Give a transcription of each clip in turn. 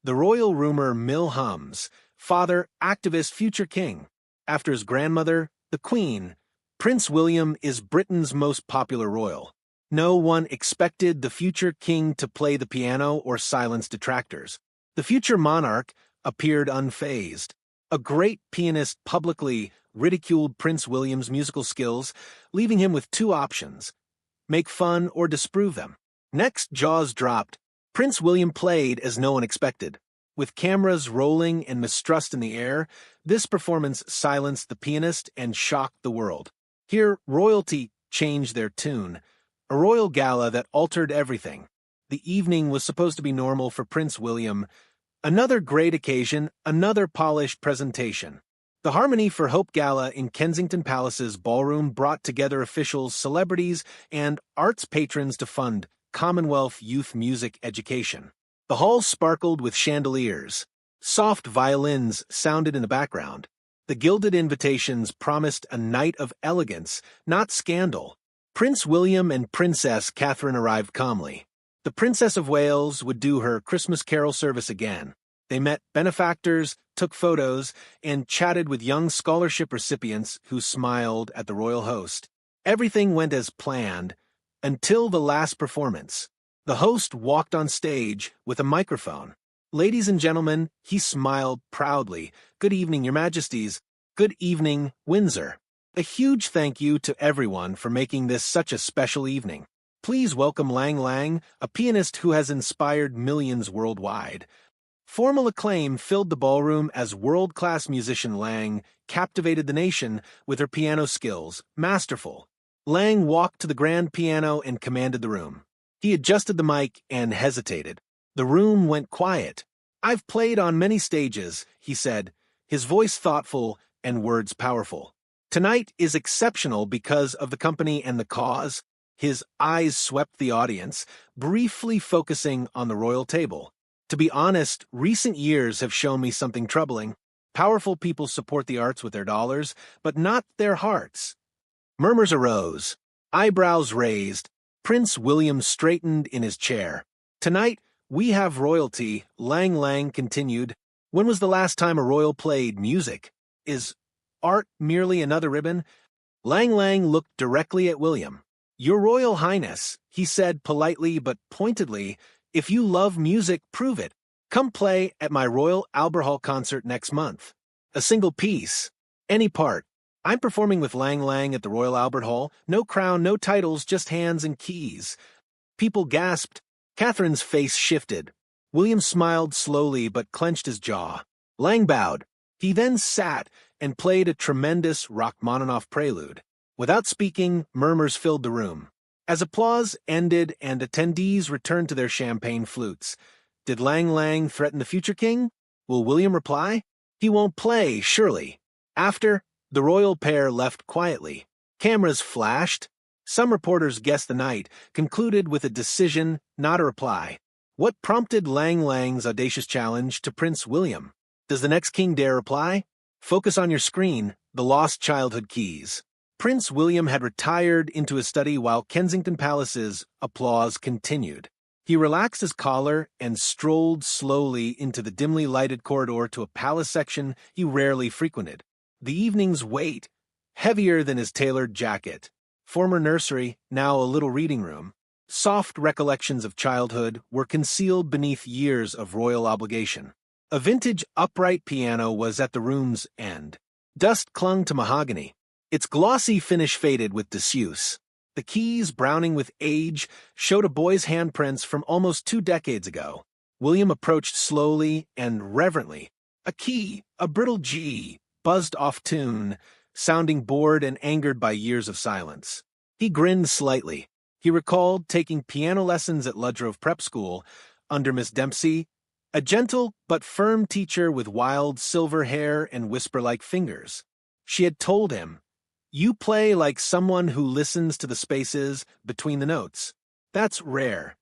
The royal rumor mill hums. Father, activist, future king. After his grandmother, the Queen, Prince William is Britain's most popular royal. No one expected the future king to play the piano or silence detractors. The future monarch appeared unfazed. A great pianist publicly ridiculed Prince William's musical skills, leaving him with two options: make fun or disprove them. Next, jaws dropped. Prince William played as no one expected. With cameras rolling and mistrust in the air, this performance silenced the pianist and shocked the world. Here, royalty changed their tune, a royal gala that altered everything. The evening was supposed to be normal for Prince William. Another great occasion, another polished presentation. The Harmony for Hope Gala in Kensington Palace's ballroom brought together officials, celebrities, and arts patrons to fund Commonwealth youth music education. The hall sparkled with chandeliers. Soft violins sounded in the background. The gilded invitations promised a night of elegance, not scandal. Prince William and Princess Catherine arrived calmly. The Princess of Wales would do her Christmas carol service again. They met benefactors, took photos, and chatted with young scholarship recipients who smiled at the royal host. Everything went as planned until the last performance. The host walked on stage with a microphone. "Ladies and gentlemen," he smiled proudly. "Good evening, Your Majesties. Good evening, Windsor. A huge thank you to everyone for making this such a special evening. Please welcome Lang Lang, a pianist who has inspired millions worldwide." Formal acclaim filled the ballroom as world-class musician Lang captivated the nation with her piano skills, masterful. Lang walked to the grand piano and commanded the room. He adjusted the mic and hesitated. The room went quiet. "I've played on many stages," he said, his voice thoughtful and words powerful. "Tonight is exceptional because of the company and the cause." His eyes swept the audience, briefly focusing on the royal table. "To be honest, recent years have shown me something troubling. Powerful people support the arts with their dollars, but not their hearts." Murmurs arose. Eyebrows raised. Prince William straightened in his chair. "Tonight, we have royalty," Lang Lang continued. "When was the last time a royal played music? Is art merely another ribbon?" Lang Lang looked directly at William. "Your Royal Highness," he said politely but pointedly, "if you love music, prove it. Come play at my Royal Albert Hall concert next month. A single piece. Any part. I'm performing with Lang Lang at the Royal Albert Hall. No crown, no titles, just hands and keys." People gasped. Catherine's face shifted. William smiled slowly but clenched his jaw. Lang bowed. He then sat and played a tremendous Rachmaninoff prelude. Without speaking, murmurs filled the room. As applause ended and attendees returned to their champagne flutes, did Lang Lang threaten the future king? Will William reply? He won't play, surely. After, the royal pair left quietly. Cameras flashed. Some reporters guessed the night, concluded with a decision, not a reply. What prompted Lang Lang's audacious challenge to Prince William? Does the next king dare reply? Focus on your screen, the lost childhood keys. Prince William had retired into his study while Kensington Palace's applause continued. He relaxed his collar and strolled slowly into the dimly lighted corridor to a palace section he rarely frequented. The evening's weight, heavier than his tailored jacket. Former nursery, now a little reading room. Soft recollections of childhood were concealed beneath years of royal obligation. A vintage upright piano was at the room's end. Dust clung to mahogany. Its glossy finish faded with disuse. The keys, browning with age, showed a boy's handprints from almost 2 decades ago. William approached slowly and reverently. A key, a brittle G, buzzed off tune, sounding bored and angered by years of silence. He grinned slightly. He recalled taking piano lessons at Ludgrove Prep School under Miss Dempsey, a gentle but firm teacher with wild silver hair and whisper-like fingers. She had told him, "You play like someone who listens to the spaces between the notes. That's rare."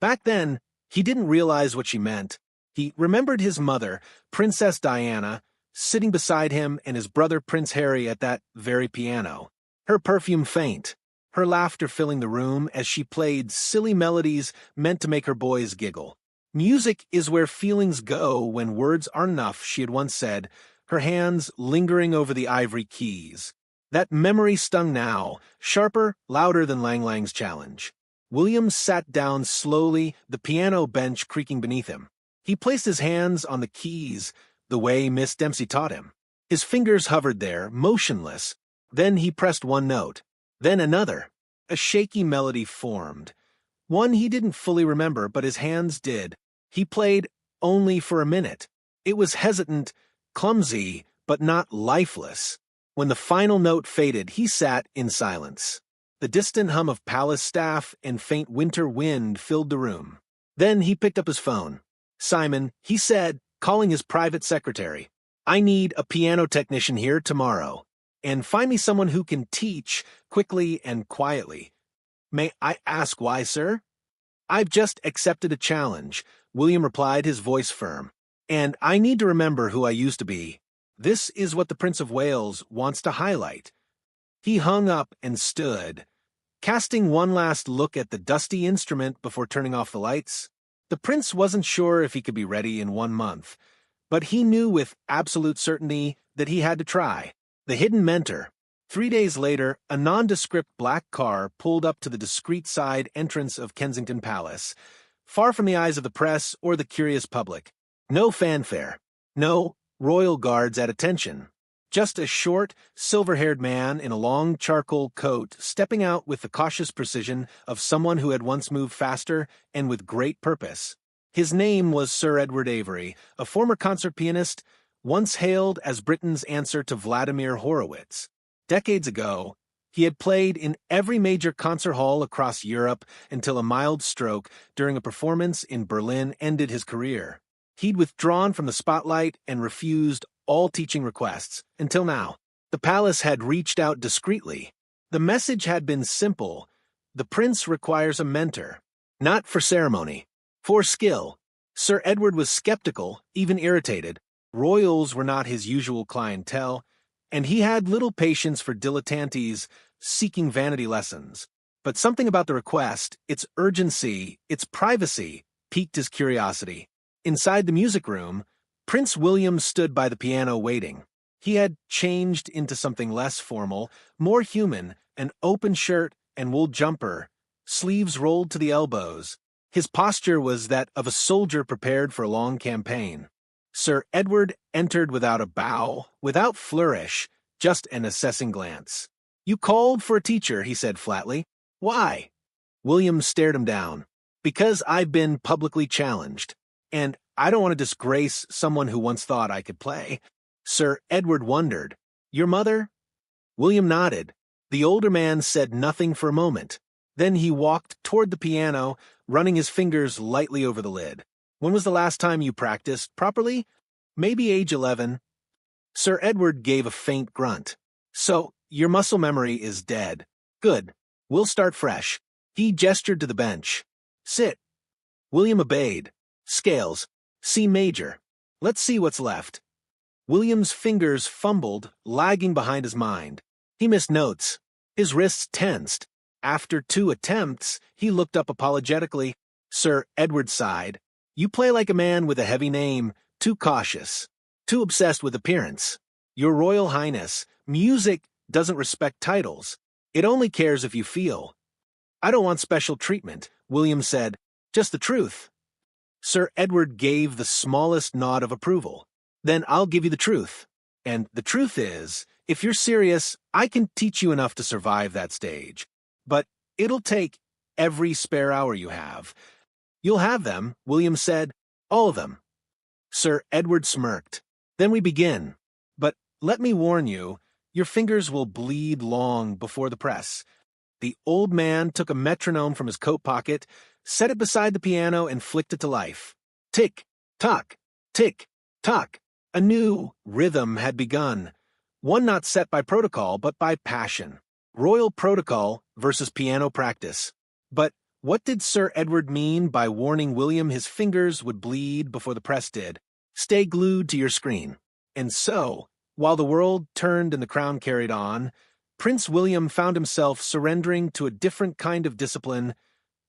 Back then, he didn't realize what she meant. He remembered his mother, Princess Diana, sitting beside him and his brother Prince Harry at that very piano. Her perfume faint, her laughter filling the room as she played silly melodies meant to make her boys giggle. Music is where feelings go when words aren't enough, she had once said, her hands lingering over the ivory keys. That memory stung now, sharper, louder than Lang Lang's challenge. William sat down slowly, the piano bench creaking beneath him. He placed his hands on the keys, the way Miss Dempsey taught him. His fingers hovered there, motionless. Then he pressed one note. Then another. A shaky melody formed. One he didn't fully remember, but his hands did. He played only for a minute. It was hesitant, clumsy, but not lifeless. When the final note faded, he sat in silence. The distant hum of palace staff and faint winter wind filled the room. Then he picked up his phone. "Simon," he said, calling his private secretary, "I need a piano technician here tomorrow. And find me someone who can teach quickly and quietly." "May I ask why, sir?" "I've just accepted a challenge," William replied, his voice firm. "And I need to remember who I used to be. This is what the Prince of Wales wants to highlight." He hung up and stood, casting one last look at the dusty instrument before turning off the lights. The prince wasn't sure if he could be ready in 1 month, but he knew with absolute certainty that he had to try. The hidden mentor. 3 days later, a nondescript black car pulled up to the discreet side entrance of Kensington Palace, far from the eyes of the press or the curious public. No fanfare. No royal guards at attention. Just a short, silver-haired man in a long charcoal coat stepping out with the cautious precision of someone who had once moved faster and with great purpose. His name was Sir Edward Avery, a former concert pianist, once hailed as Britain's answer to Vladimir Horowitz. Decades ago, he had played in every major concert hall across Europe until a mild stroke during a performance in Berlin ended his career. He'd withdrawn from the spotlight and refused all teaching requests, until now. The palace had reached out discreetly. The message had been simple. The prince requires a mentor. Not for ceremony, for skill. Sir Edward was skeptical, even irritated. Royals were not his usual clientele, and he had little patience for dilettantes seeking vanity lessons. But something about the request, its urgency, its privacy, piqued his curiosity. Inside the music room, Prince William stood by the piano waiting. He had changed into something less formal, more human, an open shirt and wool jumper, sleeves rolled to the elbows. His posture was that of a soldier prepared for a long campaign. Sir Edward entered without a bow, without flourish, just an assessing glance. "You called for a teacher," he said flatly. "Why?" William stared him down. "Because I've been publicly challenged. And I don't want to disgrace someone who once thought I could play." Sir Edward wondered. "Your mother?" William nodded. The older man said nothing for a moment. Then he walked toward the piano, running his fingers lightly over the lid. "When was the last time you practiced properly?" "Maybe age 11. Sir Edward gave a faint grunt. "So, your muscle memory is dead. Good. We'll start fresh." He gestured to the bench. "Sit." William obeyed. "Scales. C major. Let's see what's left." William's fingers fumbled, lagging behind his mind. He missed notes. His wrists tensed. After 2 attempts, he looked up apologetically. Sir Edward sighed. "You play like a man with a heavy name, too cautious, too obsessed with appearance. Your Royal Highness, music doesn't respect titles. It only cares if you feel." "I don't want special treatment," William said. "Just the truth." Sir Edward gave the smallest nod of approval. "Then I'll give you the truth. And the truth is, if you're serious, I can teach you enough to survive that stage. But it'll take every spare hour you have." "You'll have them," William said. "All of them." Sir Edward smirked. "Then we begin. But let me warn you, your fingers will bleed long before the press." The old man took a metronome from his coat pocket, set it beside the piano, and flicked it to life. Tick, tock, tick, tock. A new rhythm had begun, one not set by protocol but by passion. Royal protocol versus piano practice. But what did Sir Edward mean by warning William his fingers would bleed before the press did? Stay glued to your screen. And so, while the world turned and the crown carried on, Prince William found himself surrendering to a different kind of discipline,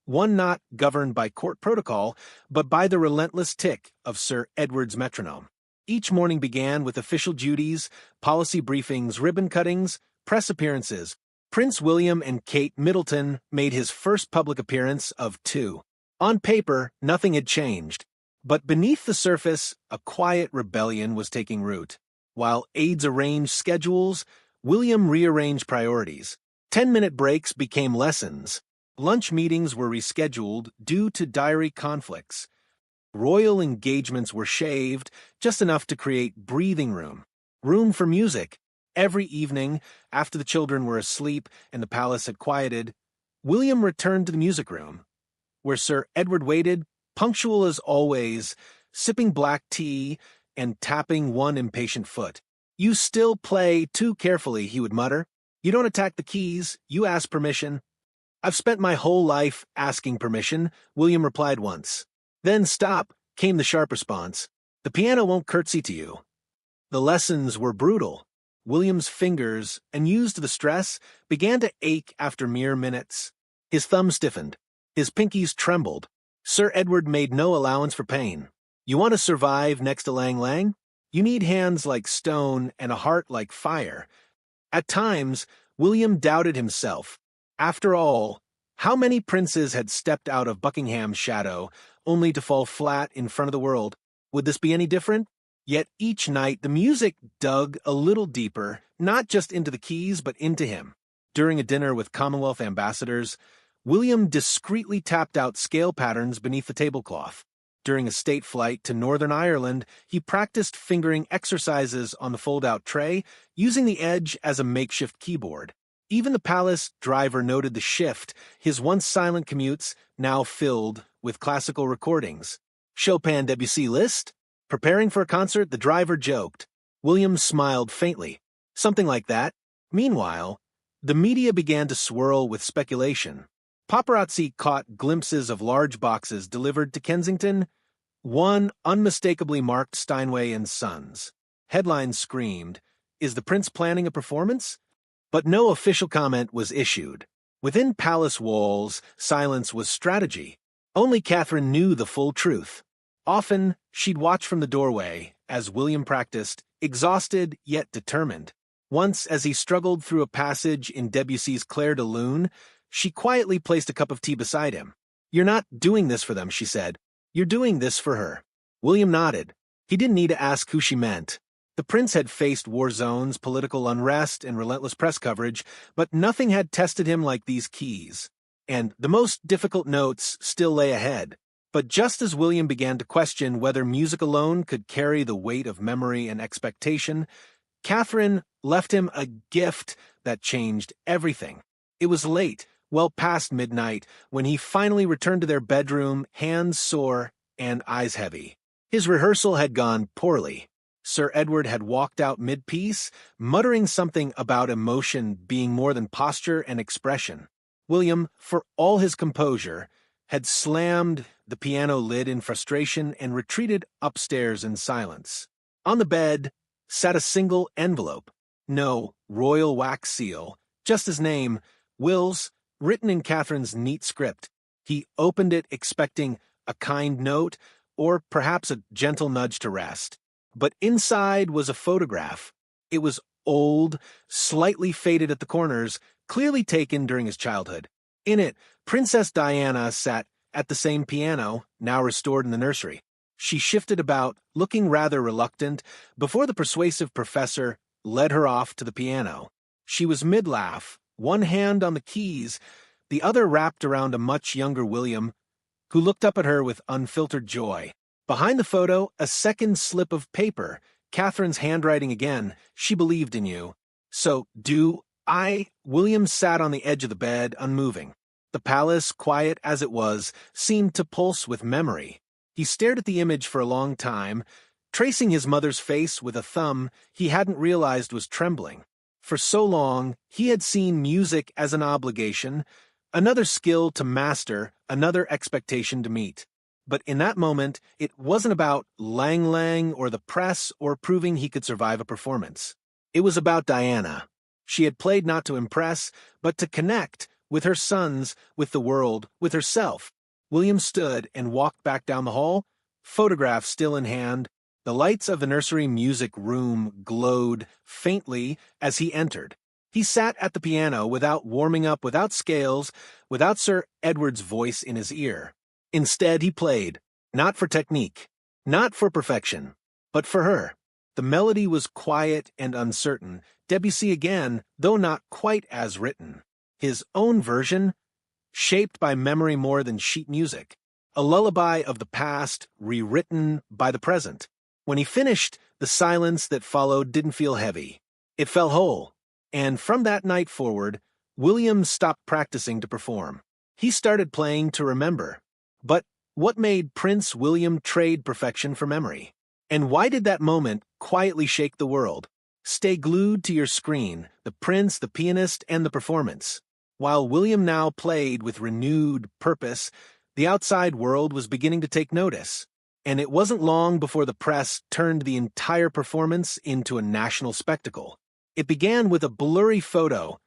one not governed by court protocol, but by the relentless tick of Sir Edward's metronome. Each morning began with official duties, policy briefings, ribbon cuttings, press appearances. Prince William and Kate Middleton made his first public appearance of two. On paper, nothing had changed, but beneath the surface, a quiet rebellion was taking root. While aides arranged schedules, William rearranged priorities. 10-minute breaks became lessons. Lunch meetings were rescheduled due to diary conflicts. Royal engagements were shaved, just enough to create breathing room for music. Every evening, after the children were asleep and the palace had quieted, William returned to the music room, where Sir Edward waited, punctual as always, sipping black tea and tapping one impatient foot. "You still play too carefully," he would mutter. "You don't attack the keys, you ask permission." "I've spent my whole life asking permission," William replied once. "Then stop," came the sharp response. "The piano won't curtsy to you." The lessons were brutal. William's fingers, unused to the stress, began to ache after mere minutes. His thumb stiffened. His pinkies trembled. Sir Edward made no allowance for pain. "You want to survive next to Lang Lang? You need hands like stone and a heart like fire." At times, William doubted himself. After all, how many princes had stepped out of Buckingham's shadow, only to fall flat in front of the world? Would this be any different? Yet each night the music dug a little deeper, not just into the keys, but into him. During a dinner with Commonwealth ambassadors, William discreetly tapped out scale patterns beneath the tablecloth. During a state flight to Northern Ireland, he practiced fingering exercises on the fold-out tray, using the edge as a makeshift keyboard. Even the palace driver noted the shift, his once silent commutes now filled with classical recordings. "Chopin Debussy list?" Preparing for a concert, the driver joked. William smiled faintly. "Something like that." Meanwhile, the media began to swirl with speculation. Paparazzi caught glimpses of large boxes delivered to Kensington. One unmistakably marked Steinway and Sons. Headlines screamed, "Is the prince planning a performance?" But no official comment was issued. Within palace walls, silence was strategy. Only Catherine knew the full truth. Often, she'd watch from the doorway as William practiced, exhausted yet determined. Once, as he struggled through a passage in Debussy's Clair de Lune, she quietly placed a cup of tea beside him. "You're not doing this for them," she said. "You're doing this for her." William nodded. He didn't need to ask who she meant. The prince had faced war zones, political unrest, and relentless press coverage, but nothing had tested him like these keys. And the most difficult notes still lay ahead. But just as William began to question whether music alone could carry the weight of memory and expectation, Catherine left him a gift that changed everything. It was late, well past midnight, when he finally returned to their bedroom, hands sore and eyes heavy. His rehearsal had gone poorly. Sir Edward had walked out mid-piece, muttering something about emotion being more than posture and expression. William, for all his composure, had slammed the piano lid in frustration and retreated upstairs in silence. On the bed sat a single envelope. No royal wax seal, just his name, Will's, written in Catherine's neat script. He opened it expecting a kind note or perhaps a gentle nudge to rest. But inside was a photograph. It was old, slightly faded at the corners, clearly taken during his childhood. In it, Princess Diana sat at the same piano, now restored in the nursery. She shifted about, looking rather reluctant, before the persuasive professor led her off to the piano. She was mid-laugh, one hand on the keys, the other wrapped around a much younger William, who looked up at her with unfiltered joy. Behind the photo, a second slip of paper, Catherine's handwriting again. "She believed in you. So, do I?" William sat on the edge of the bed, unmoving. The palace, quiet as it was, seemed to pulse with memory. He stared at the image for a long time, tracing his mother's face with a thumb he hadn't realized was trembling. For so long, he had seen music as an obligation, another skill to master, another expectation to meet. But in that moment, it wasn't about Lang Lang or the press or proving he could survive a performance. It was about Diana. She had played not to impress, but to connect with her sons, with the world, with herself. William stood and walked back down the hall, photograph still in hand. The lights of the nursery music room glowed faintly as he entered. He sat at the piano without warming up, without scales, without Sir Edward's voice in his ear. Instead, he played, not for technique, not for perfection, but for her. The melody was quiet and uncertain, Debussy again, though not quite as written. His own version, shaped by memory more than sheet music, a lullaby of the past rewritten by the present. When he finished, the silence that followed didn't feel heavy. It felt whole. And from that night forward, William stopped practicing to perform. He started playing to remember. But what made Prince William trade perfection for memory? And why did that moment quietly shake the world? Stay glued to your screen, the prince, the pianist, and the performance. While William now played with renewed purpose, the outside world was beginning to take notice. And it wasn't long before the press turned the entire performance into a national spectacle. It began with a blurry photo,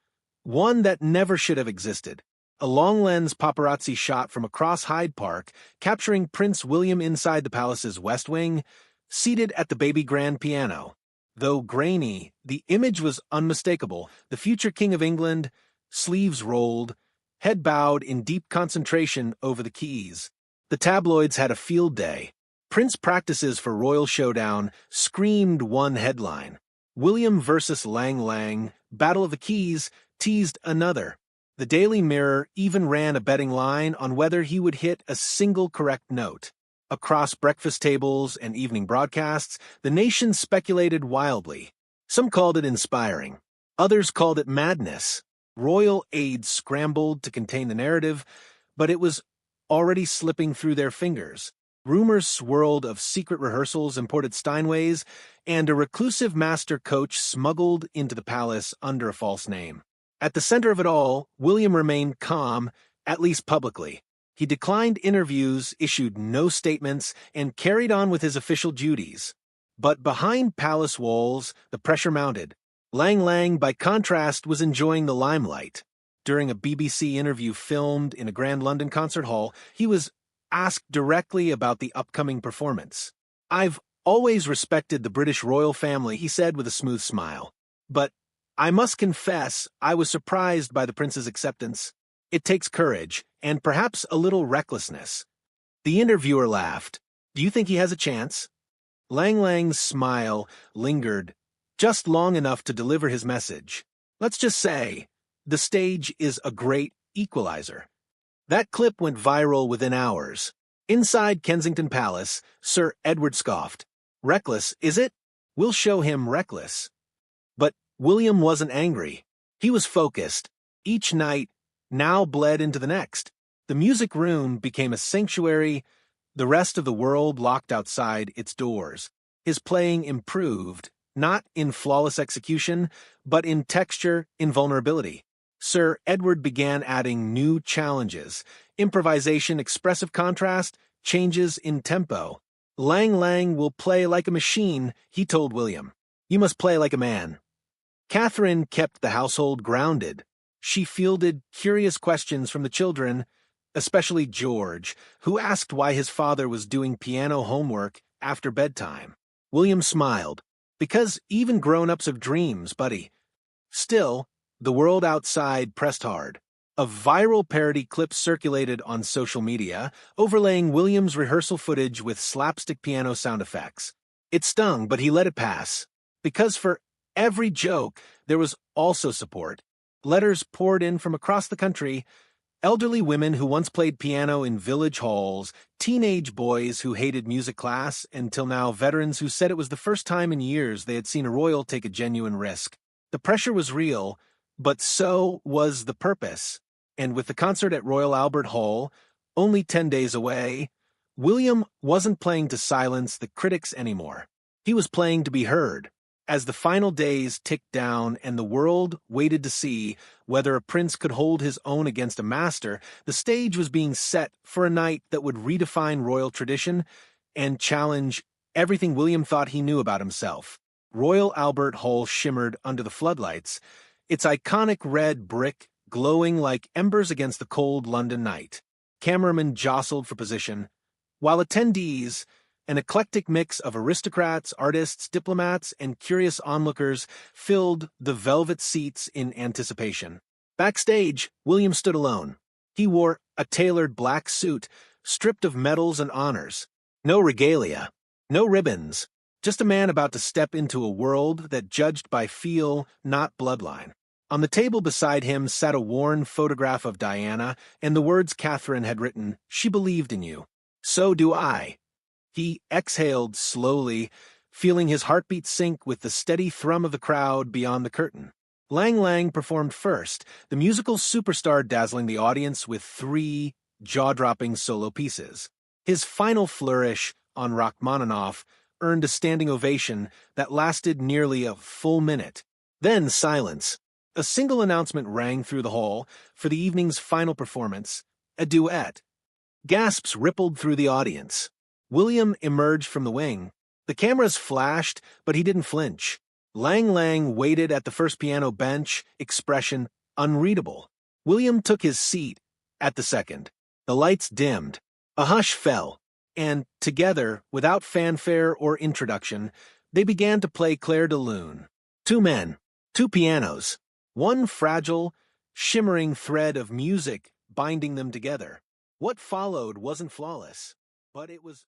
one that never should have existed. A long-lens paparazzi shot from across Hyde Park, capturing Prince William inside the palace's West Wing, seated at the baby grand piano. Though grainy, the image was unmistakable. The future King of England, sleeves rolled, head bowed in deep concentration over the keys. The tabloids had a field day. Prince practices for Royal Showdown screamed one headline. William versus Lang Lang, Battle of the Keys, teased another. The Daily Mirror even ran a betting line on whether he would hit a single correct note. Across breakfast tables and evening broadcasts, the nation speculated wildly. Some called it inspiring. Others called it madness. Royal aides scrambled to contain the narrative, but it was already slipping through their fingers. Rumors swirled of secret rehearsals, imported Steinways, and a reclusive master coach smuggled into the palace under a false name. At the center of it all, William remained calm, at least publicly. He declined interviews, issued no statements, and carried on with his official duties. But behind palace walls, the pressure mounted. Lang Lang, by contrast, was enjoying the limelight. During a BBC interview filmed in a Grand London concert hall, he was asked directly about the upcoming performance. "I've always respected the British royal family," he said with a smooth smile. "But I must confess I was surprised by the prince's acceptance. It takes courage, and perhaps a little recklessness." The interviewer laughed. "Do you think he has a chance?" Lang Lang's smile lingered just long enough to deliver his message. "Let's just say, the stage is a great equalizer." That clip went viral within hours. Inside Kensington Palace, Sir Edward scoffed. "Reckless, is it? We'll show him reckless." But William wasn't angry. He was focused. Each night now bled into the next. The music room became a sanctuary, the rest of the world locked outside its doors. His playing improved, not in flawless execution, but in texture, in vulnerability. Sir Edward began adding new challenges, improvisation, expressive contrast, changes in tempo. "Lang Lang will play like a machine," he told William. "You must play like a man." Catherine kept the household grounded. She fielded curious questions from the children, especially George, who asked why his father was doing piano homework after bedtime. William smiled. "Because even grown-ups have dreams, buddy." Still, the world outside pressed hard. A viral parody clip circulated on social media, overlaying William's rehearsal footage with slapstick piano sound effects. It stung, but he let it pass. Because for every joke, there was also support. Letters poured in from across the country. Elderly women who once played piano in village halls, teenage boys who hated music class, until now veterans who said it was the first time in years they had seen a royal take a genuine risk. The pressure was real, but so was the purpose. And with the concert at Royal Albert Hall, only 10 days away, William wasn't playing to silence the critics anymore. He was playing to be heard. As the final days ticked down and the world waited to see whether a prince could hold his own against a master, the stage was being set for a night that would redefine royal tradition and challenge everything William thought he knew about himself. Royal Albert Hall shimmered under the floodlights, its iconic red brick glowing like embers against the cold London night. Cameramen jostled for position, while attendees, an eclectic mix of aristocrats, artists, diplomats, and curious onlookers, filled the velvet seats in anticipation. Backstage, William stood alone. He wore a tailored black suit, stripped of medals and honors. No regalia, no ribbons, just a man about to step into a world that judged by feel, not bloodline. On the table beside him sat a worn photograph of Diana and the words Catherine had written, "She believed in you. So do I." He exhaled slowly, feeling his heartbeat sink with the steady thrum of the crowd beyond the curtain. Lang Lang performed first, the musical superstar dazzling the audience with 3 jaw-dropping solo pieces. His final flourish on Rachmaninoff earned a standing ovation that lasted nearly a full minute. Then silence. A single announcement rang through the hall for the evening's final performance, a duet. Gasps rippled through the audience. William emerged from the wing. The cameras flashed, but he didn't flinch. Lang Lang waited at the first piano bench, expression unreadable. William took his seat at the second. The lights dimmed. A hush fell, and together, without fanfare or introduction, they began to play Clair de Lune. 2 men, 2 pianos, one fragile, shimmering thread of music binding them together. What followed wasn't flawless, but it was